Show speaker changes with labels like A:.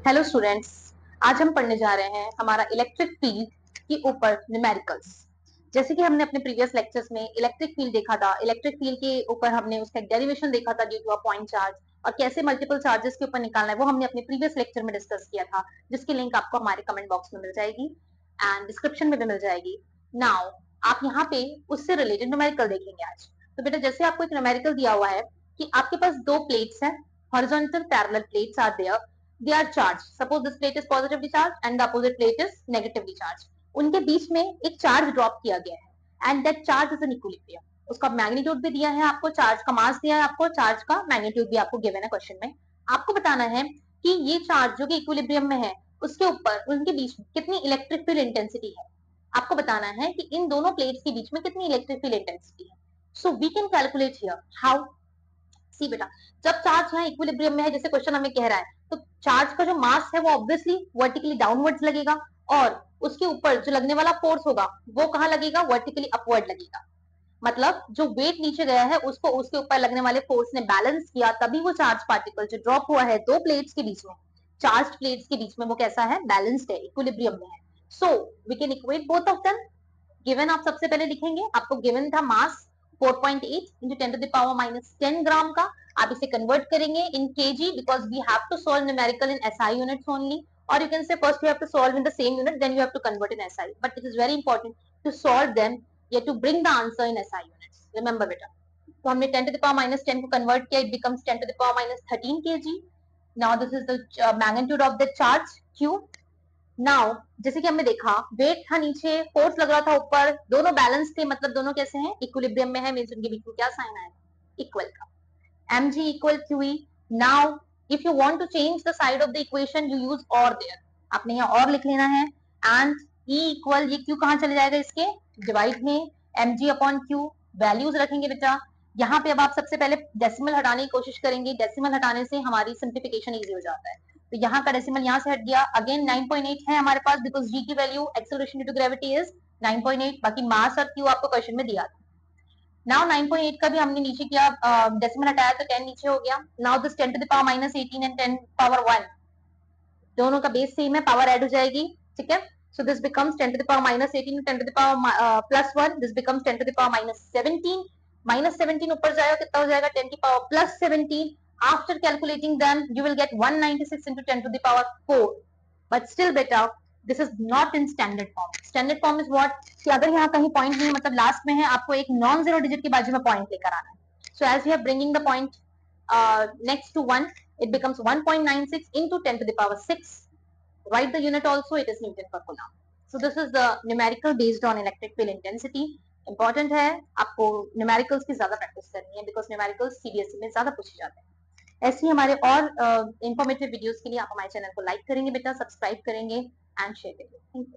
A: Hello students, आज हम पढ़ने जा रहे हैं हमारा इलेक्ट्रिक फील्ड के ऊपर न्यूमेरिकल्स। जैसे कि हमने अपने प्रीवियस लेक्चर्स में इलेक्ट्रिक फील्ड देखा था, इलेक्ट्रिक फील्ड के ऊपर हमने उसका डेरिवेशन देखा था due to a point charge, और कैसे मल्टीपल चार्जेस के ऊपर निकालना है वो हमने अपने प्रीवियस लेक्चर में डिस्कस किया था, जिसकी लिंक आपको हमारे कमेंट बॉक्स में मिल जाएगी एंड डिस्क्रिप्शन में भी मिल जाएगी। नाउ आप यहाँ पे उससे रिलेटेड न्यूमेरिकल देखेंगे आज। तो बेटा, जैसे आपको एक न्यूमेरिकल दिया हुआ है कि आपके पास दो प्लेट्स हैं, horizontal parallel plates are there, they are charged. Suppose this plate is positively charged and the opposite plate is negatively charged. उनके बीच में एक चार्ज ड्रॉप किया गया है and that charge is an equilibrium. उसका मैग्नीट्यूड भी दिया है आपको, चार्ज का मास दिया है आपको, चार्ज का मैग्नीट्यूड भी आपको गिवन है क्वेश्चन में। आपको बताना है कि ये चार्ज जो कि इक्विलिब्रियम में है उसके ऊपर उनके बीच में कितनी इलेक्ट्रिक फील्ड इंटेंसिटी है। आपको बताना है कि इन दोनों प्लेट्स के बीच में कितनी इलेक्ट्रिक फील्ड इंटेंसिटी है। So we can calculate here how. See बेटा, जब चार्ज यहाँ इक्विलिब्रियम में है, जैसे क्वेश्चन हमें कह रहा है, तो चार्ज का जो मास है वो ऑब्वियसली वर्टिकली डाउनवर्ड्स लगेगा, और उसके ऊपर जो लगने वाला फोर्स होगा वो कहाँ लगेगा, वर्टिकली अपवर्ड लगेगा। मतलब जो वेट नीचे गया है उसको उसके ऊपर लगने वाले फोर्स ने बैलेंस किया, तभी वो चार्ज पार्टिकल जो ड्रॉप हुआ है दो प्लेट्स के बीच में, चार्ज प्लेट्स के बीच में, वो कैसा है, बैलेंस्ड है, इक्विलिब्रियम में है। So we can equate both of them. Given आप सबसे पहले लिखेंगे, आपको गिवन था मास 4.8 into 10 to the power minus 10 ग्राम का। आप इसे कन्वर्ट करेंगे in KG because we have to solve numerical in SI units only, और you can say first you have to solve in the same unit then you have to convert in SI, but it is very important to solve them या to bring the answer in SI units, remember बेटा। तो हमने 10 to the power minus 10 को convert किया, it becomes 10 to the power minus 13 kg। Now this is the magnitude of the charge q। Now जैसे कि हमने देखा, वेट था नीचे, फोर्स लग रहा था ऊपर, दोनों बैलेंस थे, मतलब दोनों कैसे हैं, इक्विलिब्रियम में है, मींस उनके बीच में क्या साइन आएगा, इक्वल का। mg equal qe। now if you want to change the side of the equation you use or there, आपने यहाँ और लिख लेना है, and e equal, ये q कहाँ चले जाएगा, इसके डिवाइड में, mg अपॉन q वैल्यूज रखेंगे बेटा। यहाँ पे अब आप सबसे पहले डेसिमल हटाने की कोशिश करेंगे, डेसिमल हटाने से हमारी सिंप्लीफिकेशन इजी हो जाता है। तो यहाँ का डेसिमल यहाँ से हट गया, अगेन 9.8 है हमारे पास बिकॉज g की value acceleration due to gravity is 9.8, बाकी मास और q आपको क्वेश्चन में दिया था। नाउ 9.8 का भी हमने नीचे किया, डेसिमल हटाया तो 10 नीचे हो गया। Now this 10 to the power minus 18 and 10 power 1, दोनों का बेस सेम है, पावर ऐड हो जाएगी, ठीक है। So this becomes 10 to the power minus 18 10 to the power plus 1, this becomes 10 to the power minus 17, minus 17 ऊपर जाएगा कितना हो जाएगा, 10 की power plus 17। After calculating them you will get 196 into 10 to the power 4, but still better this is not in standard form. Standard form is what, कि अगर यहाँ कहीं पॉइंट नहीं मतलब लास्ट में है, आपको एक नॉन जीरो डिजिट के बाजू में पॉइंट लेकर आना है। So as you are bringing the point next to 1, it becomes 1.96 into 10 to the power 6. Write the unit also, it is Newton per coulomb. So this is the numerical based on electric field intensity. Important है, आपको numericals की ज्यादा practice करनी है because numericals CBSE में ज्यादा पूछे जाते हैं। ऐसे ही हमारे और इंफॉर्मेटिव वीडियोस के लिए आप हमारे चैनल को लाइक करेंगे बेटा, सब्सक्राइब करेंगे एंड शेयर करेंगे। Thank you.